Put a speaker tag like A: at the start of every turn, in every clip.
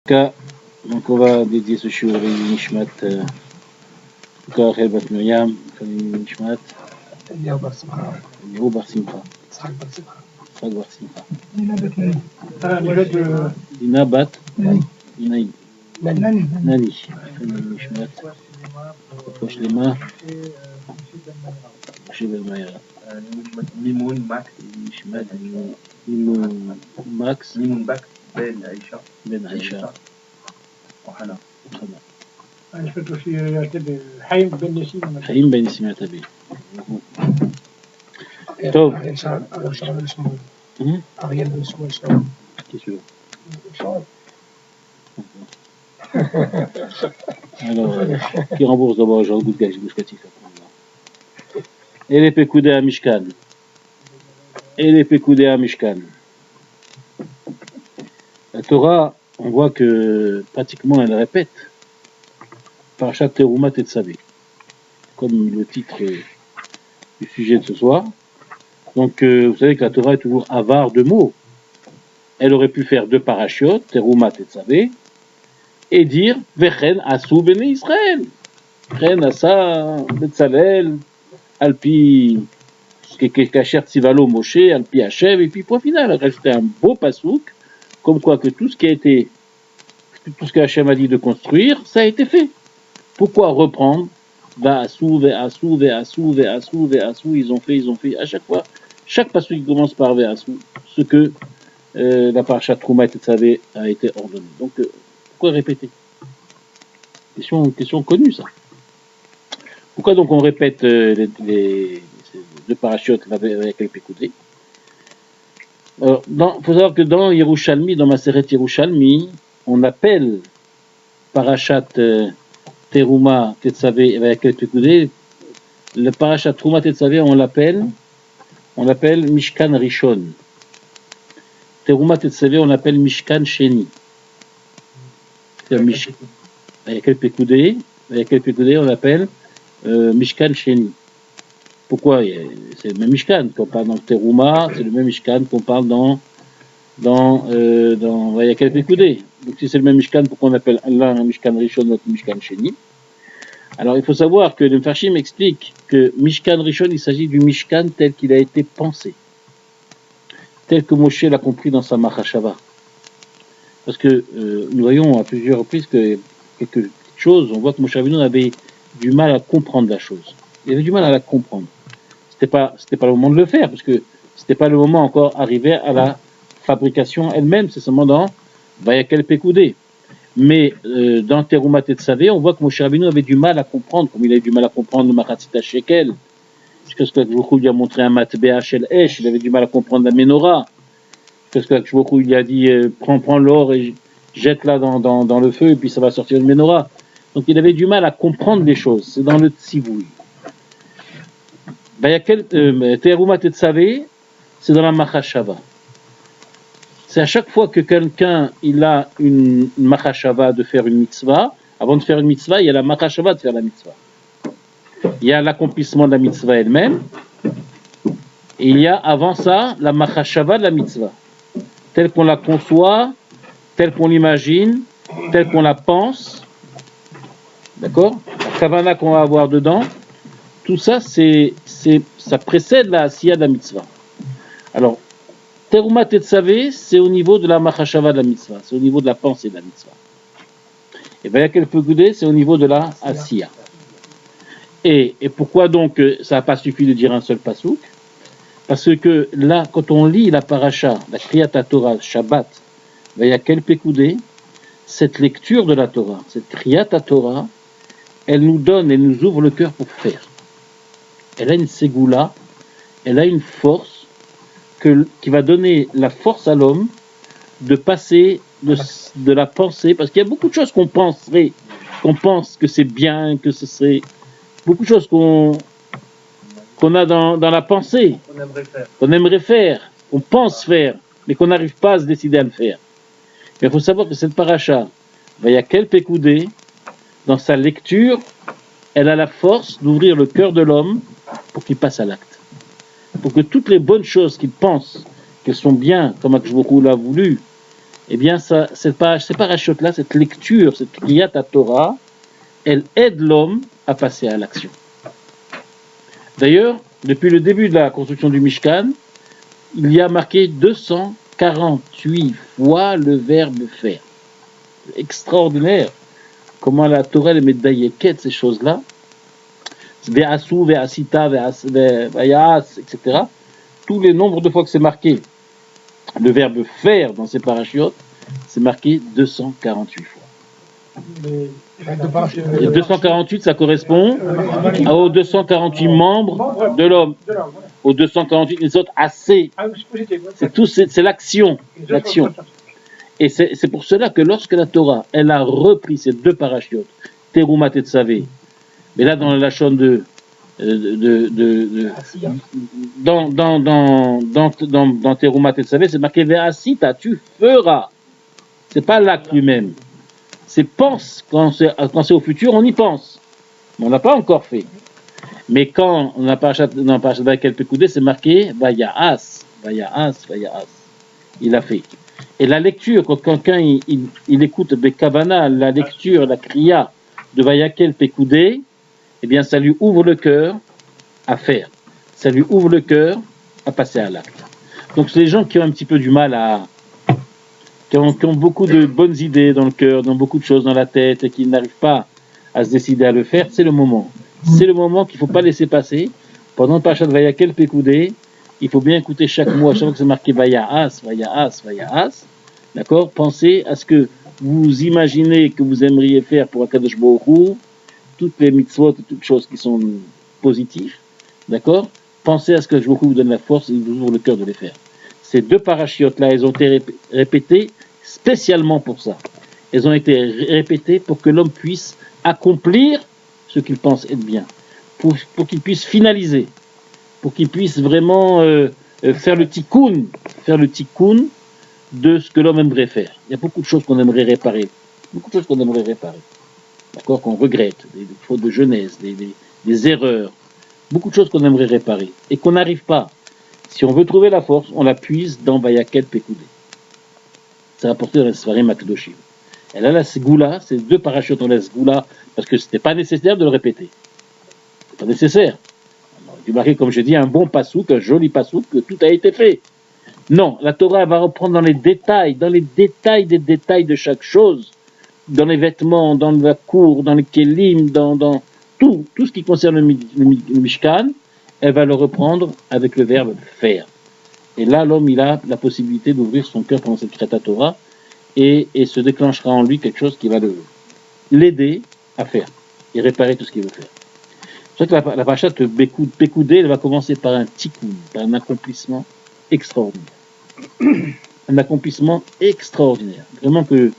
A: Donc on va dédier ce shiur à Nishmat Rachel Bat Miriam, Nishmat
B: Eliyahu Bar Simcha,
A: Eliyahu Bar Simcha,
B: Yitzhak Bar Simcha,
A: Yitzhak Bar Simcha,
B: Dina Bat
A: Dina
B: Nani,
A: Nishmat Rafouah Shlema Moshe Ben Mayra,
C: Mimoun Max
A: Nishmat Mimoun Max
C: Mimoun Bak Ben Aïcha
A: Ben Aïcha
C: Ohana.
B: אני חושב שיעשה חיים בן ניסים.
A: חיים בן ניסים יתבי. טוב.
B: אריאל בן שמואל שלום.
A: Alors, qui rembourse d'abord Jean Goudgage Bouchkatif. Et les Pekoudé à Mishkan. Et les Pekoudé à Mishkan. La Torah, on voit que pratiquement elle répète Parashat Teruma Tetzavé, comme le titre du sujet de ce soir. Donc, vous savez que la Torah est toujours avare de mots. Elle aurait pu faire deux parachiotes, Teruma Tetzavé, et dire Vechen Asu Bene Israël. Vechen Asa Betzalel, Alpi Kacher Tzivalo Moshe, Alpi Hashem, et puis point final. Elle restait un beau pasouk, comme quoi que tout ce que Hashem a dit de construire, ça a été fait. Pourquoi reprendre Ve'asu, Ve'asu, Ve'asu, Ve'asu, Ve'asu, ils ont fait, à chaque fois, chaque pasouk qui commence par Ve'asu, ce que la parashat Teruma Tetzavé a été ordonnée. Donc, pourquoi répéter? Question connue, ça. Pourquoi donc on répète les deux parachutes avec les Pekoudé? Il faut savoir que dans Yerushalmi, dans Maseret Yerushalmi, on appelle parashat Teruma Tetzavé avec les Pekoudé, le parashat Teruma Tetzavé, on l'appelle Mishkan Rishon. Teruma Tetzavé, on l'appelle Mishkan Sheni. Avec les Pekoudé, on l'appelle Mishkan Sheni. Pourquoi? C'est le même Mishkan qu'on parle dans Teruma, c'est le même Mishkan qu'on parle dans Vayakel Pekoudé. Donc si c'est le même Mishkan, pourquoi on appelle l'un un Mishkan Rishon, l'autre Mishkan Sheni? Alors il faut savoir que le Mfarshim explique que Mishkan Rishon, il s'agit du Mishkan tel qu'il a été pensé, tel que Moshe l'a compris dans sa Machashava. Parce que nous voyons à plusieurs reprises que quelque chose, on voit que Moshe Rabbeinu avait du mal à comprendre la chose. Il avait du mal à la comprendre. C'était pas le moment de le faire, parce que c'était pas le moment encore arrivé à la fabrication elle-même, c'est seulement dans Vayakel Pekoudé. Mais dans Teruma Tetzavé, on voit que Moshe Rabbeinu avait du mal à comprendre, comme il avait du mal à comprendre le Machatzit HaShekel, jusqu'à ce que Akshboku lui a montré un Matbea Shel Esh, il avait du mal à comprendre la Menorah, jusqu'à ce que Akshboku lui a dit prends l'or et jette-la dans le feu, et puis ça va sortir une Menorah. Donc il avait du mal à comprendre les choses, c'est dans le Tzivouï. Teruma Tetzavé, c'est dans la Machashava. C'est à chaque fois que quelqu'un il a une Machashava de faire une mitzvah, avant de faire une mitzvah, il y a la Machashava de faire la mitzvah. Il y a l'accomplissement de la mitzvah elle-même, et il y a avant ça la Machashava de la mitzvah, telle qu'on la conçoit, telle qu'on l'imagine, telle qu'on la pense. D'accord? La kavana qu'on va avoir dedans, tout ça, ça précède la asiya de la mitzvah. Alors, Teruma Tetzavé, c'est au niveau de la machashava de la mitzvah, c'est au niveau de la pensée de la mitzvah. Et Vayakel Pekoudé, c'est au niveau de la asiya. Et pourquoi donc ça n'a pas suffi de dire un seul pasouk? Parce que là, quand on lit la paracha, la Kriyat Torah, Shabbat, Vayakel Pekoudé, cette lecture de la Torah, cette Kriyat Torah, elle nous donne, elle nous ouvre le cœur pour faire. Elle a une ségoula, elle a une force qui va donner la force à l'homme de passer de la pensée, parce qu'il y a beaucoup de choses qu'on pense que c'est bien, que ce serait beaucoup de choses qu'on a dans la pensée, qu'on aimerait faire, qu'on pense faire, mais qu'on n'arrive pas à se décider à le faire. Mais il faut savoir que cette paracha, Vayakel Pekoudé, dans sa lecture, elle a la force d'ouvrir le cœur de l'homme pour qu'il passe à l'acte. Pour que toutes les bonnes choses qu'il pense qu'elles sont bien, comme Akshboku l'a voulu, eh bien, ces parachutes-là, cette lecture, cette Kriyat Torah, elle aide l'homme à passer à l'action. D'ailleurs, depuis le début de la construction du Mishkan, il y a marqué 248 fois le verbe faire. C'est extraordinaire comment la Torah elle met d'aïeket ces choses-là. Ve'asu, ve'asita, ve'ayas, etc. Tous les nombres de fois que c'est marqué le verbe faire dans ces parachutes, c'est marqué 248 fois. Et 248, ça correspond aux 248 membres de l'homme. Aux 248, les autres assez. C'est l'action. Et c'est pour cela que lorsque la Torah, elle a repris ces deux parachutes, Terumat et Tzavé, mais là dans la chaîne dans Terumat et Tzavé, c'est marqué Ve'asita, tu feras. C'est pas l'acte lui-même. C'est pense, quand c'est au futur, on y pense. Mais on n'a pas encore fait. Mais quand on a parachat Vayakel Pekoudé, c'est marqué Vaya'as. Il a fait. Et la lecture, quand quelqu'un il écoute Bekavana, la lecture, la kriya de Vayakel Pekoudé, eh bien ça lui ouvre le cœur à faire. Ça lui ouvre le cœur à passer à l'acte. Donc c'est les gens qui ont un petit peu du mal qui ont beaucoup de bonnes idées dans le cœur, dans beaucoup de choses dans la tête et qui n'arrivent pas à se décider à le faire, c'est le moment. C'est le moment qu'il ne faut pas laisser passer. Pendant le parachat de Vayakel Pekoudé, il faut bien écouter chaque mot, à chaque fois que c'est marqué Vaya'as. D'accord? Pensez à ce que vous imaginez que vous aimeriez faire pour Akadosh Baruch Hu, toutes les mitzvot, toutes choses qui sont positives. D'accord? Pensez à ce que Akadosh Baruch Hu vous donne la force et vous ouvre le cœur de les faire. Ces deux parachutes-là, elles ont été répétées spécialement pour ça. Elles ont été répétées pour que l'homme puisse accomplir ce qu'il pense être bien, pour qu'il puisse finaliser, pour qu'il puisse vraiment faire le tikkun de ce que l'homme aimerait faire. Il y a beaucoup de choses qu'on aimerait réparer, d'accord, qu'on regrette, des fautes de jeunesse, des erreurs, beaucoup de choses qu'on aimerait réparer et qu'on n'arrive pas. Si on veut trouver la force, on la puise dans Vayakel Pekoudé. C'est rapporté dans les Sfarim Akdoshim. Et là, la Sgoula, ces deux parachutes ont la Sgoula, parce que c'était pas nécessaire de le répéter. C'est pas nécessaire. Du marquer, comme je dis, un bon passouk, un joli passouk, que tout a été fait. Non, la Torah va reprendre dans les détails des détails de chaque chose, dans les vêtements, dans la cour, dans les kelim, dans tout ce qui concerne le Mishkan, elle va le reprendre avec le verbe faire. Et là, l'homme, il a la possibilité d'ouvrir son cœur pendant cette Kriyat Torah et se déclenchera en lui quelque chose qui va l'aider à faire et réparer tout ce qu'il veut faire. C'est pour ça que la parashat Pekoudé, elle va commencer par un tikkun, par un accomplissement extraordinaire. Un accomplissement extraordinaire. Vraiment que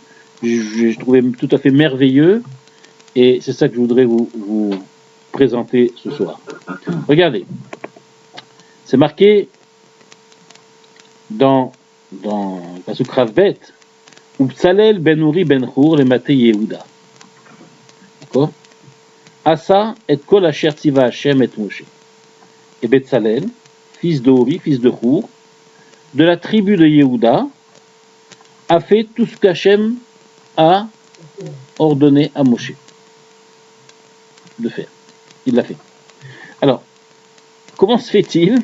A: j'ai trouvé tout à fait merveilleux et c'est ça que je voudrais vous présenter ce soir. Regardez, c'est marqué dans Pasuk Ravbet, Ubtsalel ben Uri ben Hur le Maté Yehuda. D'accord? Asa et kol asher tziva Hashem et Moshe. Et Betzalel, fils de Uri, fils de Hur, de la tribu de Yehuda, a fait tout ce qu'Hachem a ordonné à Moshe de faire. Il l'a fait. Alors, comment se fait-il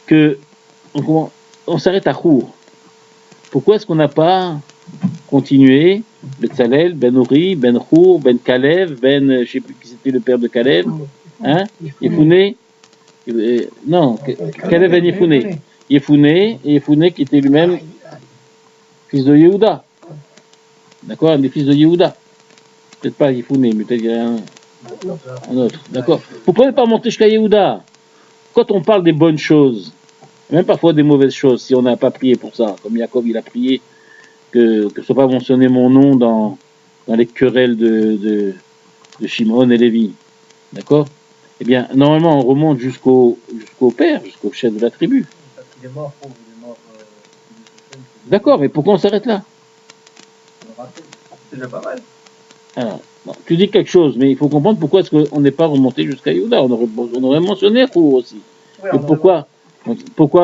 A: que on s'arrête à Hur? Pourquoi est-ce qu'on n'a pas continué Betzalel, Ben Uri, Ben Hur, Ben Kalev, je ne sais plus qui c'était le père de Kalev, hein? Yefouné, non, Kalev Ben Yefouné. Yefouné qui était lui-même fils de Yehuda. D'accord, un des fils de Yehuda. Peut-être pas Yefouné, mais peut-être un autre. D'accord. Vous ne pouvez pas monter jusqu'à Yehuda. Quand on parle des bonnes choses, même parfois des mauvaises choses, si on n'a pas prié pour ça, comme Jacob il a prié que ne soit pas mentionné mon nom dans les querelles de Shimon et Lévi. D'accord? Eh bien, normalement, on remonte jusqu'au père, jusqu'au chef de la tribu.
C: Il est mort.
A: D'accord, mais pourquoi on s'arrête là?
C: C'est déjà pas mal.
A: Alors, bon, tu dis quelque chose, mais il faut comprendre pourquoi est-ce qu'on n'est pas remonté jusqu'à Yehuda. On aurait mentionné Hur aussi.
B: Ouais,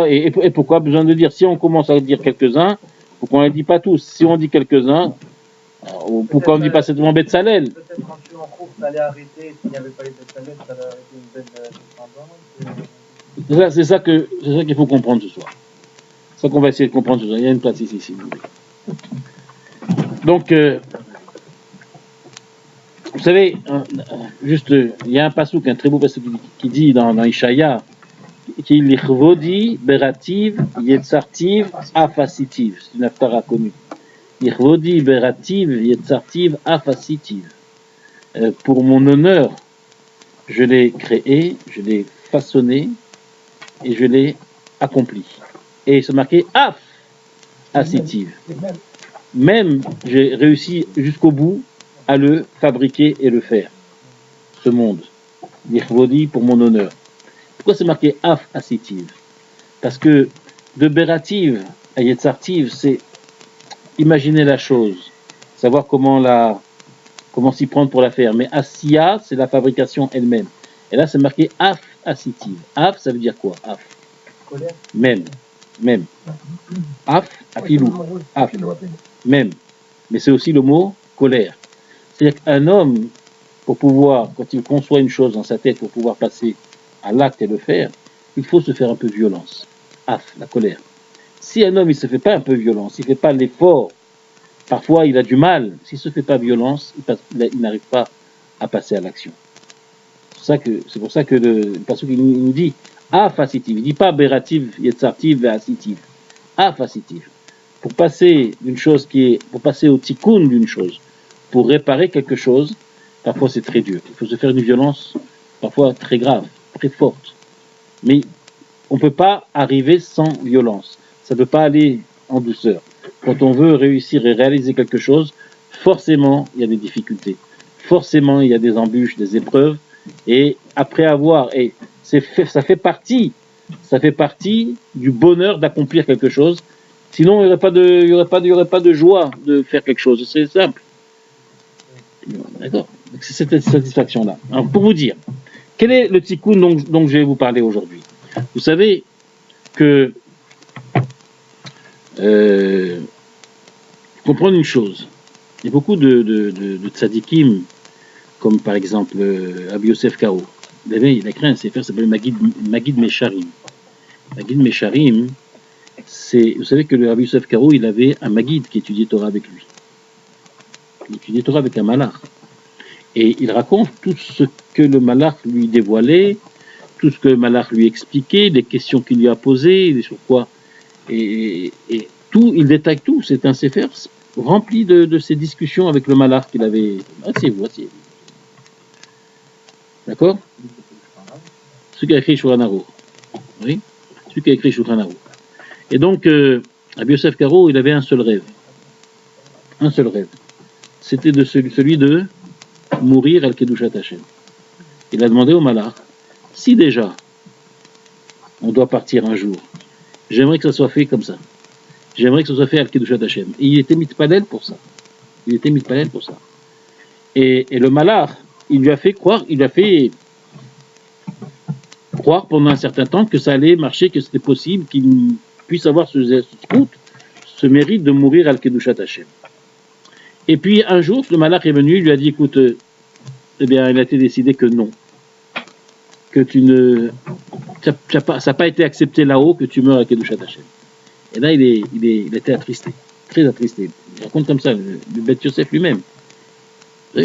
A: et pourquoi besoin de dire, si on commence à dire quelques-uns, Pourquoi on ne les dit pas tous? Si on dit quelques-uns, pourquoi on ne dit pas simplement Betzalel?
C: Peut-être quand tu es en cours, tu allais arrêter. S'il n'y avait pas eu de salaire, ça aurait été une belle descendance.
A: C'est ça qu'il faut comprendre ce soir. C'est ça qu'on va essayer de comprendre ce soir. Il y a une place ici, si vous voulez. Donc, vous savez, juste, il y a un passouk, un très beau passouk qui dit dans Ishaïa, qui est l'Ichvodi, Berativ, Yetzartiv, Afasitiv. C'est une haftara connue. L'Ichvodi, Berativ, Yetzartiv, Afasitiv. Pour mon honneur, je l'ai créé, je l'ai façonné et je l'ai accompli. Et c'est marqué Af, Asitiv. Même, j'ai réussi jusqu'au bout à le fabriquer et le faire. Ce monde. L'Ichvodi pour mon honneur. Pourquoi c'est marqué Af Asitiv? Parce que de Berativ à Yetzartiv, c'est imaginer la chose, savoir comment s'y prendre pour la faire. Mais Asiya, c'est la fabrication elle-même. Et là, c'est marqué Af Asitiv. Af, ça veut dire quoi? Af. Même. Af, Afilou. Af. Même. Mais c'est aussi le mot colère. C'est-à-dire qu'un homme, pour pouvoir, quand il conçoit une chose dans sa tête, pour pouvoir passer à l'acte et le faire, il faut se faire un peu violence. Af, la colère. Si un homme, il ne se fait pas un peu violence, il ne fait pas l'effort, parfois il a du mal, s'il ne se fait pas violence, il n'arrive pas à passer à l'action. C'est pour ça que le passouk il nous dit Af asitiv. Il ne dit pas Berativ, Yetzartiv et Asitiv. Af asitiv. Pour passer pour passer au tikkun d'une chose, pour réparer quelque chose, parfois c'est très dur. Il faut se faire une violence, parfois très grave, très forte. Mais on ne peut pas arriver sans violence. Ça ne peut pas aller en douceur. Quand on veut réussir et réaliser quelque chose, forcément, il y a des difficultés. Forcément, il y a des embûches, des épreuves. Et après ça fait partie du bonheur d'accomplir quelque chose. Sinon, il n'y aurait pas de joie de faire quelque chose. C'est simple. D'accord? C'est cette satisfaction-là. Alors, pour vous dire, quel est le tikkun dont je vais vous parler aujourd'hui? Vous savez que comprendre une chose. Il y a beaucoup de tzadikim, comme par exemple Rabbi Yosef Karo. Il a écrit un sefer qui s'appelle Magid Mesharim. Magid Mesharim, vous savez que le Rabbi Yosef Karo, il avait un Magid qui étudiait Torah avec lui. Il étudiait Torah avec un malach. Et il raconte tout ce que le malach lui dévoilait, tout ce que le malach lui expliquait, les questions qu'il lui a posées, sur quoi. Et tout, il détaille tout. C'est un sefer rempli de ces discussions avec le malach qu'il avait. Asseyez-vous. D'accord? Celui qui a écrit Shulchan Aruch. Oui? Celui qui a écrit Shulchan Aruch. Et donc, Rabbi Yosef Karo, il avait un seul rêve. Un seul rêve. C'était celui de mourir al Kedushat Hashem. Il a demandé au malach, si déjà on doit partir un jour, j'aimerais que ça soit fait comme ça. J'aimerais que ça soit fait al Kedushat Hashem. Et il était mitpalel pour ça. Et le malach, il lui a fait croire pendant un certain temps que ça allait marcher, que c'était possible, qu'il puisse avoir ce mérite de mourir al Kedushat Hashem. Et puis un jour, le malach est venu, il lui a dit, écoute, il a été décidé que non, que ça n'a pas été accepté là-haut, que tu meurs à Kedushat Hashem. Et là, il était attristé, très attristé. Il raconte comme ça, le Beth Yosef lui-même. Vous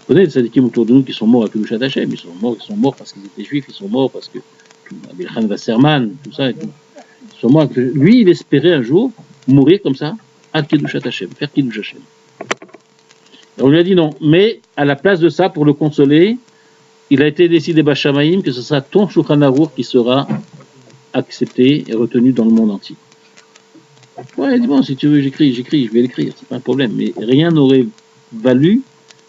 A: connaissez les tzadikim autour de nous qui sont morts à Kedushat Hashem, ils sont morts parce qu'ils étaient juifs, ils sont morts parce que Abilchan Wasserman, tout ça, ils sont morts. Lui, il espérait un jour mourir comme ça, à Kedushat Hashem, faire Kiddush Hashem. Et on lui a dit non, mais à la place de ça, pour le consoler, il a été décidé Bashamaïm que ce sera ton Shulchan Aruch qui sera accepté et retenu dans le monde entier. Ouais, il dit bon, si tu veux, j'écris, je vais l'écrire, c'est pas un problème, mais rien n'aurait valu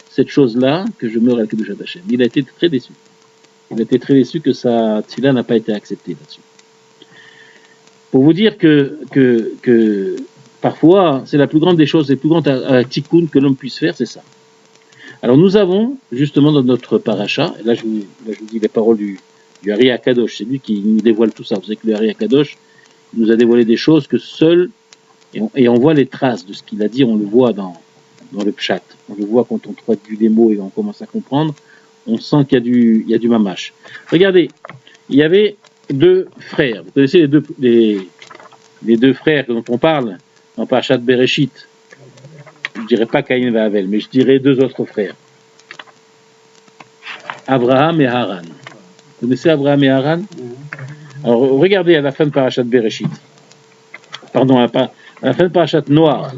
A: cette chose-là que je meure avec Kedushat Hashem. Il a été très déçu. Il a été très déçu que sa tfila n'a pas été acceptée là-dessus. Pour vous dire que parfois, c'est la plus grande des choses, la plus grande tikkun que l'homme puisse faire, c'est ça. Alors nous avons, justement dans notre paracha, et là je vous dis les paroles du Ari Akadosh, c'est lui qui nous dévoile tout ça. Vous savez que le Ari Akadosh nous a dévoilé des choses que seul Et on voit les traces de ce qu'il a dit, on le voit dans le pshat. On le voit quand on traduit les mots et on commence à comprendre. On sent qu'il y a du mamash. Regardez, il y avait deux frères. Vous connaissez les deux frères dont on parle dans Parashat Bereshit. Je ne dirais pas Caïn et Abel, mais je dirais deux autres frères. Abraham et Haran. Vous connaissez Abraham et Haran? Alors regardez à la fin de Parashat Bereshit. Pardon, à la fin de Parashat Noach.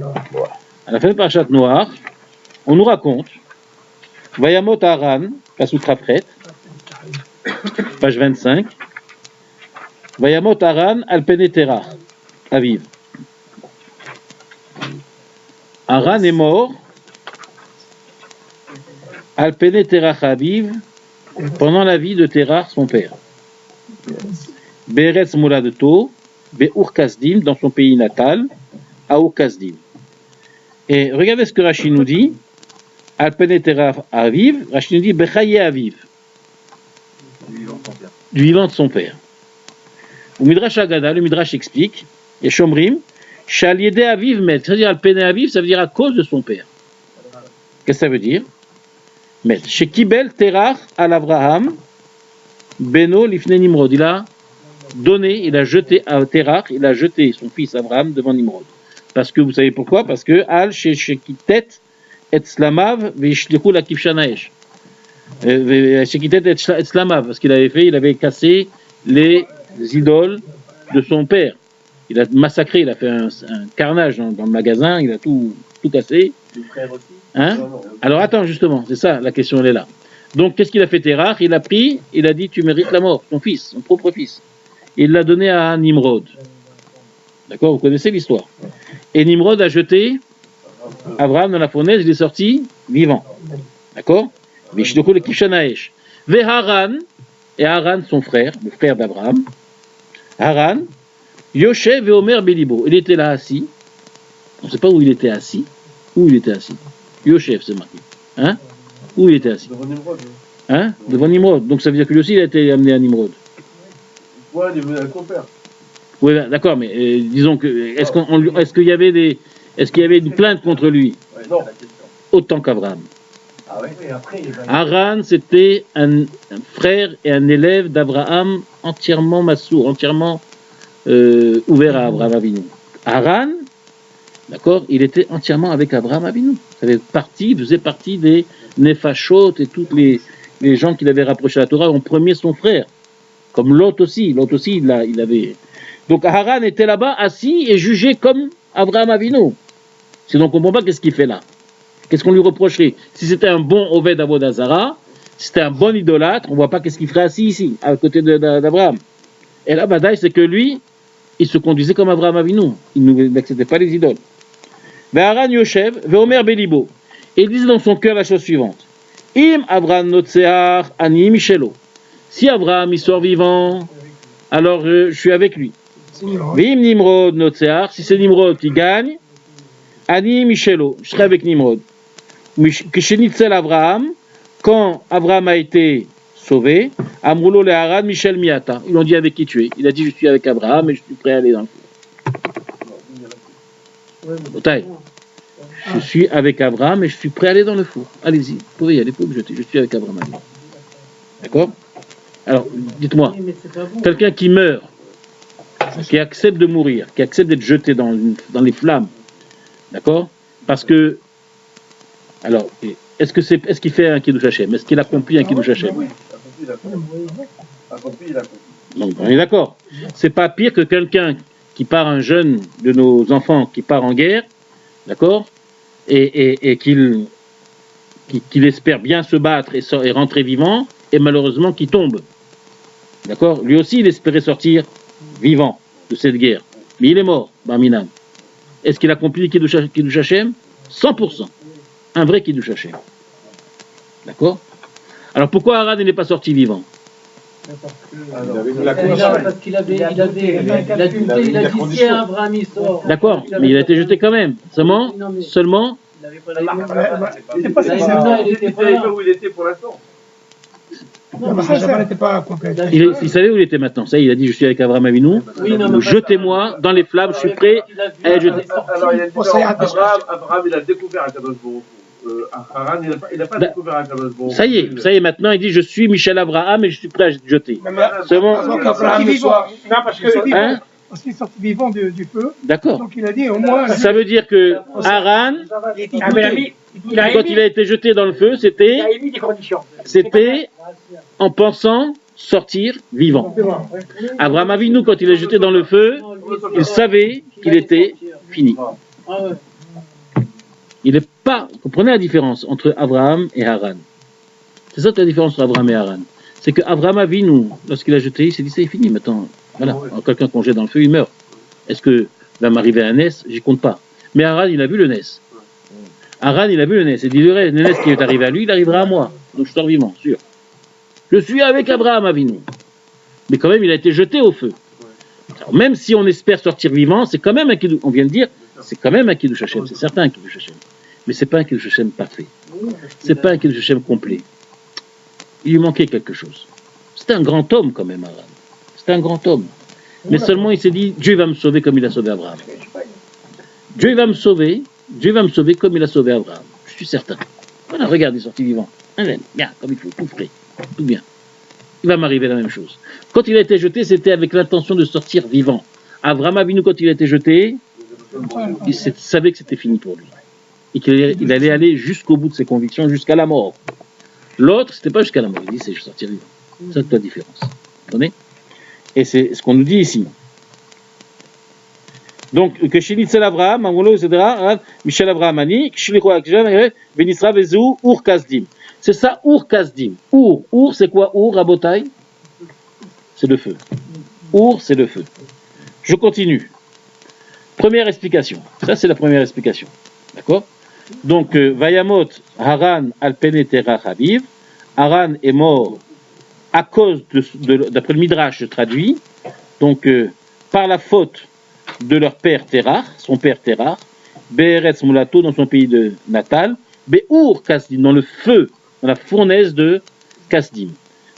A: À la fin de Parashat Noach, on nous raconte Vayamot Haran, Pasuk Rafret, page 25. Vayamot Haran al pene terach, Aviv. Haran est mort al pene terach Aviv pendant la vie de Terach, son père. Beretz Moladeto, Be'ur Kasdim, dans son pays natal, à Ur Kasdim. Et regardez ce que Rashi nous dit. Al pene terach Aviv, Rashi nous dit Bechaye Aviv. Du vivant de son père. Au Midrash Agada, le Midrash explique, et Shomrim, Shaliede Aviv met, c'est-à-dire Al pene Aviv, ça veut dire à cause de son père. Qu'est-ce que ça veut dire? Met. Shekibel Terach al Avraham, Beno Lifne Nimrod. Il a donné, il a jeté à Terach, il a jeté son fils Abraham devant Nimrod. Parce que vous savez pourquoi? Parce que Al Shekitet et Slamav Vishlichu la Kivshanaesh. Shekitet et Slamav, parce qu'il avait cassé les idoles de son père. Il a massacré, il a fait un carnage dans le magasin, il a tout cassé.
C: Le frère aussi.
A: Hein? Alors attends, justement, c'est ça, la question elle est là. Donc qu'est-ce qu'il a fait Terach? Il a pris, il a dit tu mérites la mort, ton fils, son propre fils. Il l'a donné à Nimrod. D'accord? Vous connaissez l'histoire. Et Nimrod a jeté Abraham dans la fournaise, il est sorti vivant. D'accord? Vishdoku le Kishanaesh. Haran, et Haran, son frère, le frère d'Abraham, Haran, Yoshev et Omer Belibo. Il était là assis. On ne sait pas où il était assis. Où il était assis? Yoshev, c'est marqué. Hein? Où il était assis?
C: Devant Nimrod.
A: Hein? Devant Nimrod. Donc ça veut dire que lui aussi il a été amené à Nimrod.
C: Ouais, il est venu à compère.
A: Oui, d'accord, mais disons que est-ce qu'il y avait une plainte contre lui?
C: Ouais, non.
A: Autant qu'Abraham.
C: Ah ouais, et après, il va...
A: Haran, c'était un frère et un élève d'Abraham entièrement massour, entièrement ouvert à Abraham Avinu. Haran, d'accord, il était entièrement avec Abraham Avinu. Il faisait partie des Nefashot et tous les gens qu'il avait rapprochés à la Torah, en premier son frère. Comme Lot aussi, il avait... Donc Haran était là-bas, assis et jugé comme Abraham Avinu. Sinon on ne comprend pas qu'est-ce qu'il fait là. Qu'est-ce qu'on lui reprocherait? Si c'était un bon Oved Avodah Zarah, si c'était un bon idolâtre, on ne voit pas qu'est-ce qu'il ferait assis ici, à côté d'Abraham. Et là, badaï, c'est que lui, il se conduisait comme Abraham Avinu. Il n'acceptait pas les idoles. Haran Yoshev, Veomer Belibo. Et il disait dans son cœur la chose suivante. Im Abraham Notsear Ani Michelo. Si Abraham il sort vivant, alors je suis avec lui. Vim Nimrod Notsear. Si c'est Nimrod qui gagne, Ani Michelo. Je serai avec Nimrod. Kishenitzel Abraham. Quand Abraham a été sauvé, Amroulo le Haran Michel Miata. Ils l'ont dit avec qui tu es. Il a dit je suis avec Abraham et je suis prêt à aller dans le four. Otaï. Je suis avec Abraham et je suis prêt à aller dans le four. Allez-y, vous pouvez y aller, vous pouvez me jeter. Je suis avec Abraham. D'accord? Alors, dites-moi, quelqu'un qui meurt, qui accepte de mourir, qui accepte d'être jeté dans les flammes, d'accord? Parce que, alors, est-ce qu'il fait un Kiddush Hashem? Est-ce qu'il accomplit un Kiddush Hashem?
C: Oui, accompli, il accomplit.
A: Donc, on est d'accord. C'est pas pire que quelqu'un qui part, un jeune de nos enfants qui part en guerre, d'accord? Et qu'il espère bien se battre et rentrer vivant, et malheureusement qui tombe. D'accord? Lui aussi, il espérait sortir vivant de cette guerre. Mais il est mort, Barminan. Est-ce qu'il accomplit Kiddush Hashem? 100%. Un vrai Kiddush Hashem. D'accord? Alors pourquoi Haran n'est pas sorti vivant?
D: Parce qu'il a dit si Abraham il sort.
A: D'accord, mais il a été jeté quand même. Seulement
C: Il n'avait pas où il était pour l'instant.
B: La Mahashava n'était pas complète.
A: Il savait où il était maintenant. Ça, il a dit, je suis avec Abraham Avinu.
D: Oui, non, mais
A: Jetez-moi dans les flammes, je suis prêt à être jeté.
C: Alors, il y a une différence. Abraham, il a découvert Akadosh Baruch Hu. Haran, il n'a pas découvert Akadosh Baruch Hu.
A: Ça y est, maintenant, il dit, je suis Michel Abraham et je suis prêt à être jeté. Seulement,
B: Abraham ne soit. Non, parce que.
A: hein?
B: Parce qu'il est sorti vivant du feu.
A: D'accord.
B: Donc il a dit au moins.
A: Ça veut dire que Haran, quand il a été jeté dans le feu, c'était
B: émis des conditions.
A: en pensant sortir vivant. Abraham Avinu, quand il est jeté dans le feu, il savait qu'il était fini.
D: Ah ouais.
A: Il n'est pas. Comprenez la différence entre Abraham et Haran. C'est ça la différence entre Abraham et Haran. C'est que Abraham Avinu, lorsqu'il a jeté, il s'est dit c'est fini maintenant. Voilà, quelqu'un qu'on jette dans le feu, il meurt. Est-ce que va m'arriver un Nes? J'y compte pas. Mais Haran, il a vu le Nes. Haran, il a vu le Nes. Il dit le Nes qui est arrivé à lui, il arrivera à moi. Donc je sors vivant, sûr. Je suis avec Abraham Avinu. Mais quand même, il a été jeté au feu. Alors, même si on espère sortir vivant, c'est quand même un Kiddush. On vient de dire, c'est quand même un Kiddush Hashem. C'est certain un Kiddush Hashem. Mais c'est pas un Kiddush Hashem parfait. C'est pas un Kiddush Hashem complet. Il lui manquait quelque chose. C'était un grand homme quand même, Haran. C'était un grand homme. Mais seulement il s'est dit, Dieu va me sauver comme il a sauvé Abraham. Dieu va me sauver comme il a sauvé Abraham. Je suis certain. Voilà, regarde, il est sorti vivant. Bien, comme il faut, tout frais, tout bien. Il va m'arriver la même chose. Quand il a été jeté, c'était avec l'intention de sortir vivant. Abraham Avinu, quand il a été jeté, il savait que c'était fini pour lui. Et qu'il allait aller jusqu'au bout de ses convictions, jusqu'à la mort. L'autre, c'était pas jusqu'à la mort. Il dit, c'est je sortir vivant. C'est la différence. Vous comprenez? Et c'est ce qu'on nous dit ici. Donc, que Shinitzel Abraham, Michel Abraham Ani, Benisra Vezu, Ur Kasdim. C'est ça, Ur Kasdim. Ur, c'est quoi Ur, Rabotai? C'est le feu. Ur, c'est le feu. Je continue. Première explication. Ça, c'est la première explication. D'accord? Donc, Vayamot, Haran, Alpene, Terach, Aviv. Haran est mort à cause d'après le Midrash, je traduis, donc par la faute de leur père Terach, son père Terach, Be'eretz Mulato dans son pays de natal, Be'ur Kasdim, dans le feu, dans la fournaise de Kasdim.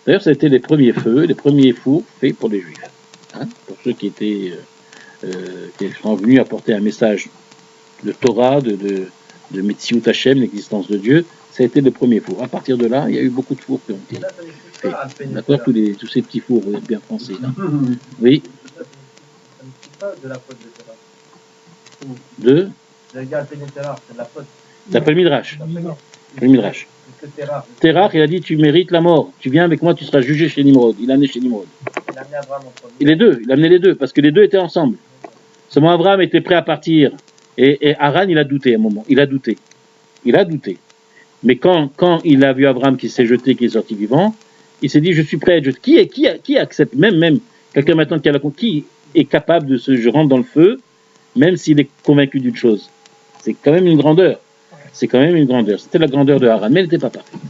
A: D'ailleurs, ça a été les premiers feux, les premiers fours faits pour les Juifs. Hein, pour ceux qui sont venus apporter un message de Torah, de Metziut Hashem, l'existence de Dieu, ça a été le premier four. À partir de là, il y a eu beaucoup de fours qui ont été faits. D'accord, tous ces petits fours bien français. Là. Oui.
C: Ça ne suffit pas de la faute de Terach.
A: De
C: Le gars c'est de la faute.
A: D'après le Midrash. Le Midrash. Terach, il a dit tu mérites la mort. Tu viens avec moi, tu seras jugé chez Nimrod. Il a amené chez Nimrod.
C: Il a amené Abraham en premier.
A: Il a amené les deux, parce que les deux étaient ensemble. Seulement Abraham était prêt à partir. Et Haran, il a douté à un moment. Il a douté. Mais quand il a vu Abraham qui s'est jeté, qui est sorti vivant, il s'est dit, je suis prêt à être jeté. Qui accepte, même quelqu'un maintenant qui est capable de se rendre dans le feu, même s'il est convaincu d'une chose. C'est quand même une grandeur. C'était la grandeur de Haran, mais elle n'était pas parfaite.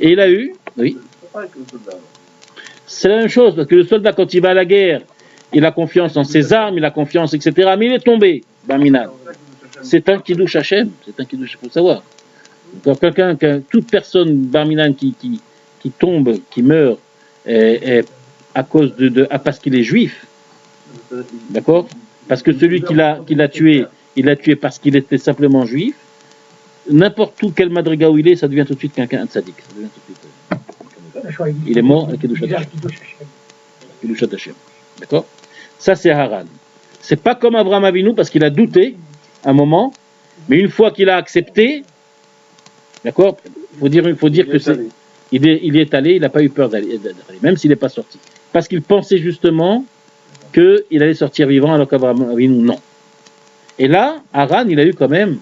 A: Et il a eu, oui. C'est la même chose, parce que le soldat, quand il va à la guerre, il a confiance en ses armes, il a confiance, etc. Mais il est tombé, Barminan. C'est un Kiddush Hashem, il faut savoir. Donc toute personne, Barminan, qui tombe, qui meurt, à cause parce qu'il est juif, d'accord? Parce que celui qui l'a tué, il l'a tué parce qu'il était simplement juif. N'importe où quel madriga où il est, ça devient tout de suite quelqu'un de sadique. Ça devient tout de suite, il est mort avec Kiddush Hashem. D'accord? Ça, c'est Haran. C'est pas comme Abraham Avinu parce qu'il a douté un moment, mais une fois qu'il a accepté, d'accord? Il faut dire que il est allé, il n'a pas eu peur d'aller, même s'il n'est pas sorti. Parce qu'il pensait justement qu'il allait sortir vivant alors qu'Abraham Avinu, non. Et là, Haran, il a eu quand même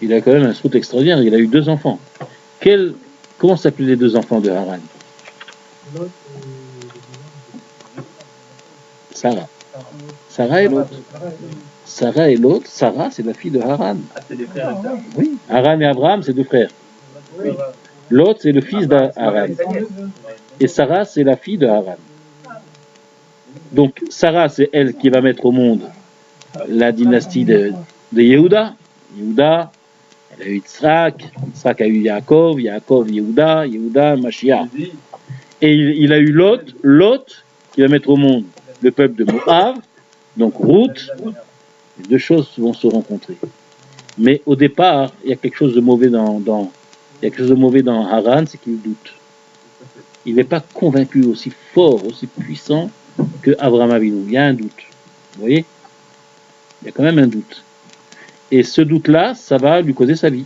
A: un srout extraordinaire, il a eu 2 enfants. Comment s'appelaient les 2 enfants de Haran? Sarah et l'autre. Sarah, c'est la fille de Haran.
C: Ah, c'est des frères et sœurs.
A: Oui. Haran et Abraham, c'est 2 frères.
C: Oui.
A: L'autre, c'est le fils d'Haran. Et Sarah, c'est la fille de Haran. Donc, Sarah, c'est elle qui va mettre au monde la dynastie de Yehuda. Yehuda, Elle a eu Yitzhak, Yitzhak a eu Yaakov, Yaakov, Yehuda, Yehuda, Mashiach. Et il a eu Lot qui va mettre au monde le peuple de Moab, donc Ruth. Les deux choses vont se rencontrer. Mais au départ, il y a quelque chose de mauvais il y a quelque chose de mauvais dans Haran, c'est qu'il doute. Il n'est pas convaincu aussi fort, aussi puissant que Abraham Avinu. Il y a un doute. Vous voyez? Il y a quand même un doute. Et ce doute-là, ça va lui causer sa vie.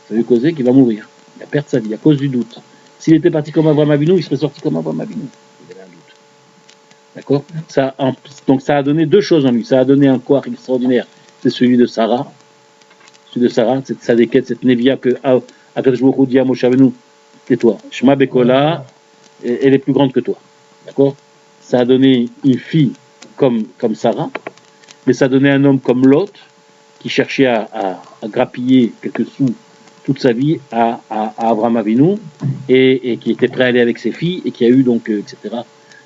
A: Ça va lui causer qu'il va mourir. Il va perdre sa vie à cause du doute. S'il était parti comme Abraham Avinu, il serait sorti comme Abraham Avinu. Il avait un doute. D'accord? Donc ça a donné deux choses en lui. Ça a donné un corps extraordinaire. C'est celui de Sarah. Celui de Sarah, cette Sadeket, cette Nevia que Akadosh Baruch Hu dit à Moshe Rabbeinu, tais-toi. Shema Bekola, elle est plus grande que toi. D'accord? Ça a donné une fille comme Sarah, mais ça a donné un homme comme Lot, qui cherchait à grappiller quelques sous toute sa vie à Abraham Avinu, et qui était prêt à aller avec ses filles, et qui a eu donc, etc.,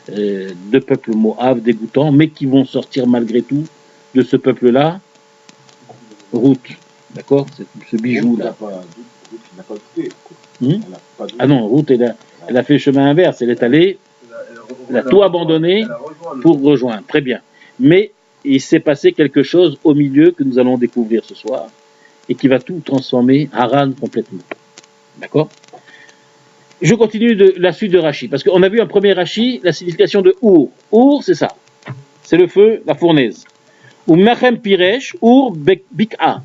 A: deux peuples Moab dégoûtants, mais qui vont sortir malgré tout de ce peuple-là, Ruth. D'accord? Ce bijou-là. Ah non, Ruth, elle a fait le chemin inverse. Elle est allée, elle a tout abandonné pour rejoindre. Très bien. Mais il s'est passé quelque chose au milieu que nous allons découvrir ce soir et qui va tout transformer Haran complètement. D'accord? Je continue de la suite de Rashi, parce qu'on a vu un premier Rashi, la signification de Our. Our, c'est ça. C'est le feu, la fournaise. Ou Machem Piresh, Our Bik'a.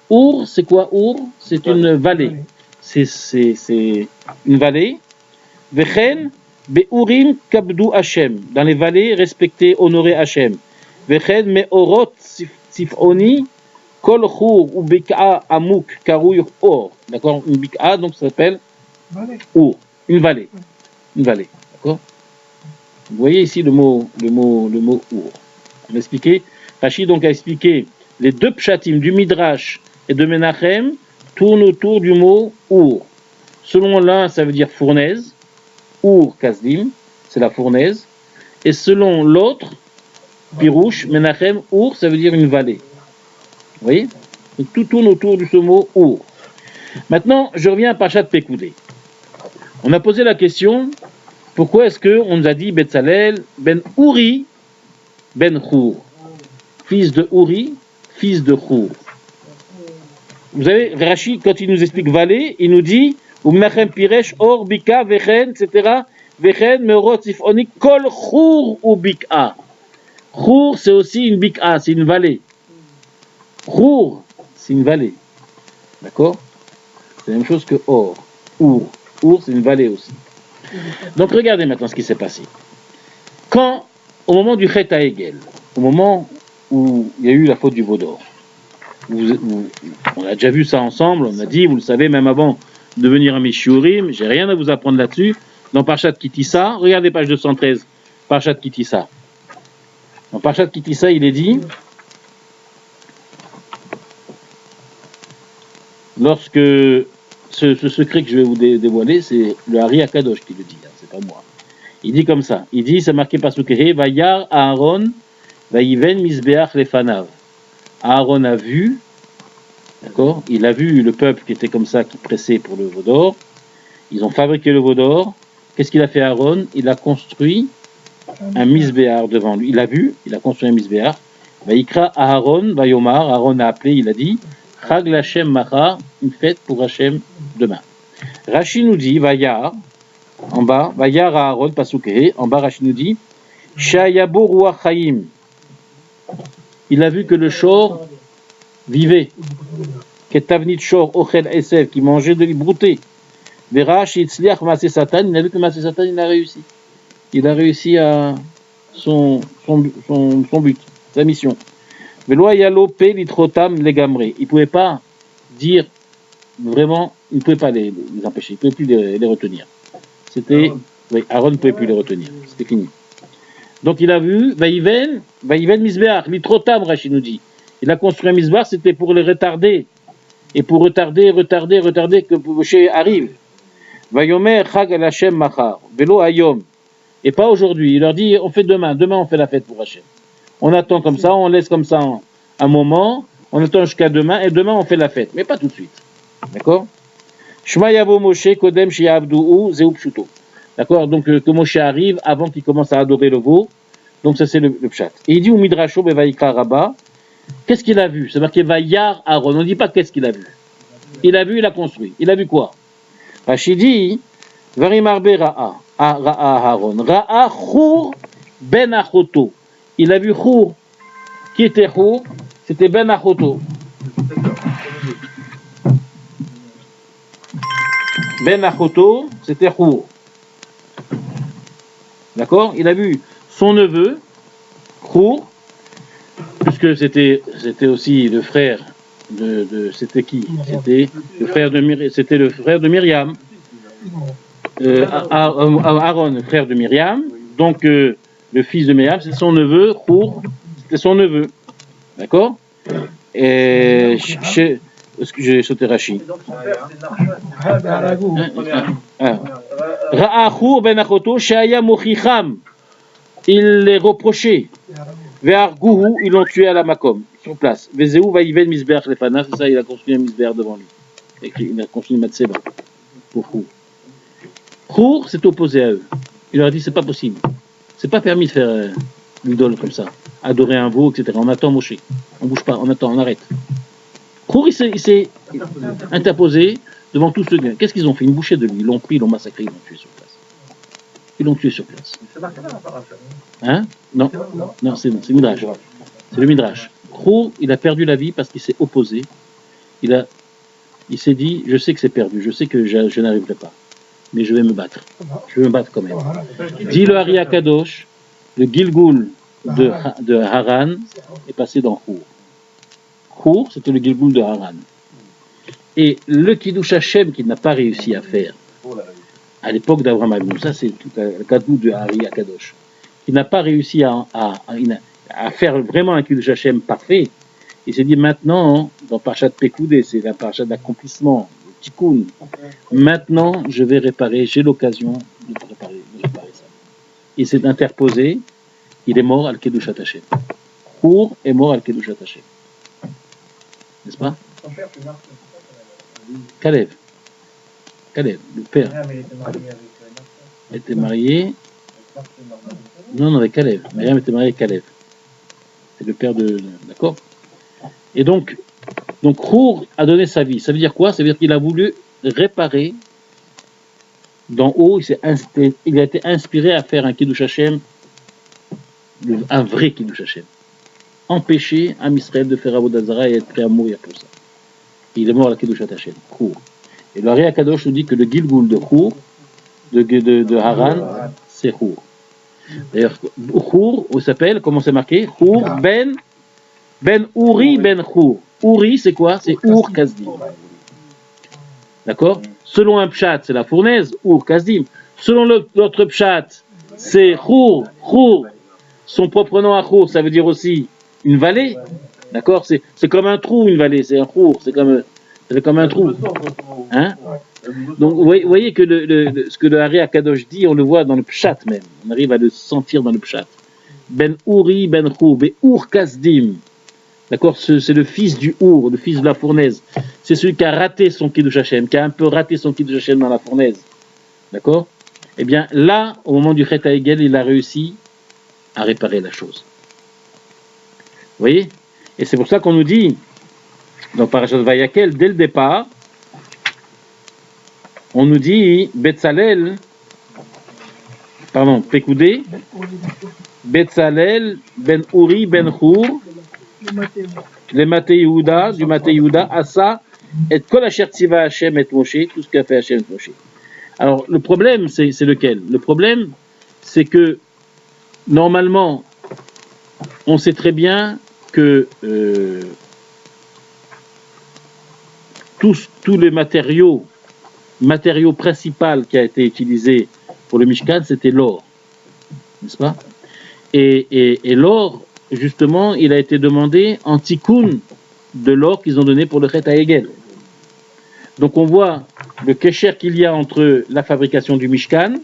A: Our, c'est quoi Our? C'est une vallée. C'est une vallée. Vechen Beurim Kabdu Hashem. Dans les vallées, respectez, honorez Hashem. Vechen Meorot Sifoni Kol Chur ou Bik'a Amuk Karouy Or. D'accord? Une Bik'a, donc ça s'appelle Our. Une vallée. Une vallée. D'accord? Vous voyez ici le mot Our. On va expliquer. Rashi donc a expliqué les deux pshatim du Midrash et de Menachem tournent autour du mot Our. Selon l'un, ça veut dire fournaise. Our Kazdim, c'est la fournaise. Et selon l'autre, Pirouche, Menachem, Our, ça veut dire une vallée. Vous voyez? Donc, tout tourne autour de ce mot Our. Maintenant, je reviens à Parashat Pekoudé. On a posé la question, pourquoi est-ce qu'on nous a dit Betzalel, Ben Uri, Ben Chour, fils de Uri, fils de Chour. Vous savez, Rashi, quand il nous explique vallée, il nous dit Umnachem Piresh, Or, Bika, Vechen, etc. Vechen, Meorot, Sifoni, Kol, Chour ou Bika. Chour, c'est aussi une Bika, c'est une vallée. Chour, c'est une vallée. D'accord? C'est la même chose que Or. Our, c'est une vallée aussi. Donc regardez maintenant ce qui s'est passé. Quand, au moment du Chet HaEgel, au moment où il y a eu la faute du veau d'or, on a déjà vu ça ensemble, on a dit, vous le savez, même avant de venir à mes shiurim, j'ai rien à vous apprendre là-dessus. Dans Parashat Ki Tisa, regardez page 213, Parashat Ki Tisa. Dans Parashat Ki Tisa, il est dit, lorsque ce secret que je vais vous dévoiler, c'est le Hari Akadosh qui le dit, hein, c'est pas moi. Il dit comme ça, il dit, c'est marqué par Soukere, Vayar Aaron, Vayiven Misbeach Lefanav. Aaron a vu, d'accord, il a vu le peuple qui était comme ça, qui pressait pour le veau d'or. Ils ont fabriqué le veau d'or. Qu'est-ce qu'il a fait Aaron? Il a construit un misbéar devant lui. Il a vu, il a construit un misbéar. Vayikra Aaron, Vayomar, Aaron a appelé, il a dit, Chag l'Hashem Macha, une fête pour Hachem demain. Rashi nous dit, Vayar, en bas, Vayar Aaron, Pasukeh, en bas Rashi nous dit, Shayabo Ruach Chaim. Il a vu que le shor vivait. Ketavnit shor ochel esev, qui mangeait de l'ibrouté. Vera shitzliach Maaseh Satan, il a vu que Maaseh Satan, il a réussi. Il a réussi à son but, sa mission. Velo yalo pe litrotam legamre. Il ne pouvait pas dire vraiment, il ne pouvait pas les empêcher, il ne pouvait plus les retenir. C'était, oui, Aaron ne pouvait plus les retenir. C'était fini. Donc il a vu, Vaïven Misbeach, Litrotam, Rashi nous dit. Il a construit un Misbeach, c'était pour les retarder. Et pour retarder que Moshe arrive. Vayomer Chag al Hashem Machar, Velo Hayom. Et pas aujourd'hui. Il leur dit, on fait demain on fait la fête pour Hashem. On attend comme ça, on laisse comme ça un moment, on attend jusqu'à demain, et demain on fait la fête, mais pas tout de suite. D'accord? Shema Yavo Moshe Kodem Shiabdou Zeu Pshuto. D'accord? Donc que Moshe arrive avant qu'il commence à adorer le veau. Donc ça c'est le pshat. Et il dit au Midrasho Bevaïka Rabba, qu'est-ce qu'il a vu? C'est marqué Vayar Aaron. On ne dit pas qu'est-ce qu'il a vu. Il a vu, il a construit. Il a vu quoi? Rachid dit Varimarbe Ra'a Aaron. Ra'a Chour Ben Achoto. Il a vu Chour. Qui était Chour? C'était Ben Achoto. Ben Achoto, c'était Chour. D'accord? Il a vu son neveu, Chour, puisque c'était aussi le frère de c'était qui? C'était le frère de Myriam. Aaron, le frère de Myriam. Donc le fils de Myriam, c'est son neveu, Chour, c'était son neveu. D'accord? Et est-ce que j'ai sauté Rachid? Ra'achour ben achoto shaya mochicham. Il les reprochait. Ve'argouhu, ils l'ont tué à la makom, sur place. Vezeu va yiven misbeach lefana, c'est ça, il a construit un misbeach devant lui. Et il a construit une matseba pour Chour. Chour s'est opposé à eux. Il leur a dit c'est pas possible. C'est pas permis de faire l'idole comme ça, adorer un veau, etc. On attend Moshe. On bouge pas, on attend, on arrête. Chour, il s'est interposé devant tout ce gain. Qu'est-ce qu'ils ont fait? Une bouchée de lui. Ils l'ont pris, ils l'ont massacré, ils l'ont tué sur place. Ils l'ont tué sur place. Hein? Non, non, c'est Midrash. C'est le Midrash. Chour, il a perdu la vie parce qu'il s'est opposé. Il s'est dit, je sais que c'est perdu, je sais que je n'arriverai pas, mais je vais me battre. Je vais me battre quand même. Dit le Ari Akadosh, le Gilgoul de Haran est passé dans Chour. Chour, c'était le Gilgoul de Haran. Et le Kiddush Hashem qu'il n'a pas réussi à faire à l'époque d'Abraham Avinu, ça c'est tout le Kadou de Ari Akadosh, il n'a pas réussi à faire vraiment un Kiddush Hashem parfait. Il s'est dit maintenant, dans Parashat Pekoudé, c'est la Parashat d'accomplissement, le Tikkun, maintenant je vais réparer, j'ai l'occasion de réparer ça. Il s'est interposé, il est mort al Kiddush Hashem. Chour est mort al Kiddush Hashem. N'est-ce pas? Kalev, le père. Il était marié. Non, avec Kalev. Myriam était mariée avec Kalev. C'est le père de. D'accord? Et donc Chour a donné sa vie. Ça veut dire quoi? Ça veut dire qu'il a voulu réparer d'en haut. Il a été inspiré à faire un Kiddush Hashem, un vrai Kiddush Hashem. Empêcher Am Israël de faire Avodat Zara et être prêt à mourir pour ça. Il est mort à la Kiddush Hashem, Chour. Et le Ari Akadosh nous dit que le Gilgoul de Chour, de Haran, c'est Chour. D'ailleurs, Chour, il s'appelle, comment c'est marqué? Chour ben Uri ben Chour. Uri, c'est quoi? C'est Ur Kasdim. D'accord? Selon un pshat, c'est la fournaise, Ur Kasdim. Selon l'autre pshat, c'est Chour. Chour, son propre nom à Chour, ça veut dire aussi une vallée. D'accord? C'est comme un trou, une vallée, c'est un Chour, c'est comme un trou. Hein? Donc vous voyez que ce que le Ari Akadosh dit, on le voit dans le pshat même. On arrive à le sentir dans le pshat. Ben Uri, ben Chour, ben Ur Kasdim. D'accord? C'est le fils du Ur, le fils de la fournaise. C'est celui qui a raté son Kiddush Hashem, qui a un peu raté son Kiddush Hashem dans la fournaise. D'accord? Eh bien là, au moment du Chet HaEgel, il a réussi à réparer la chose. Vous voyez? Et c'est pour ça qu'on nous dit, dans Parashat Vayakel, dès le départ, on nous dit, Pekoudé, Betzalel, Ben Uri, Ben Chour, le Maté Yehuda, du Maté Yehuda, Asa, et Kol Asher Tziva Hashem et Moshe, tout ce qu'a fait Hashem et Moshe. Alors, le problème, c'est lequel? Le problème, c'est que, normalement, on sait très bien que tous les matériaux principal qui a été utilisé pour le Mishkan, c'était l'or. N'est-ce pas? Et l'or, justement, il a été demandé en tikkun de l'or qu'ils ont donné pour le Chet HaEgel. Donc on voit le kesher qu'il y a entre la fabrication du Mishkan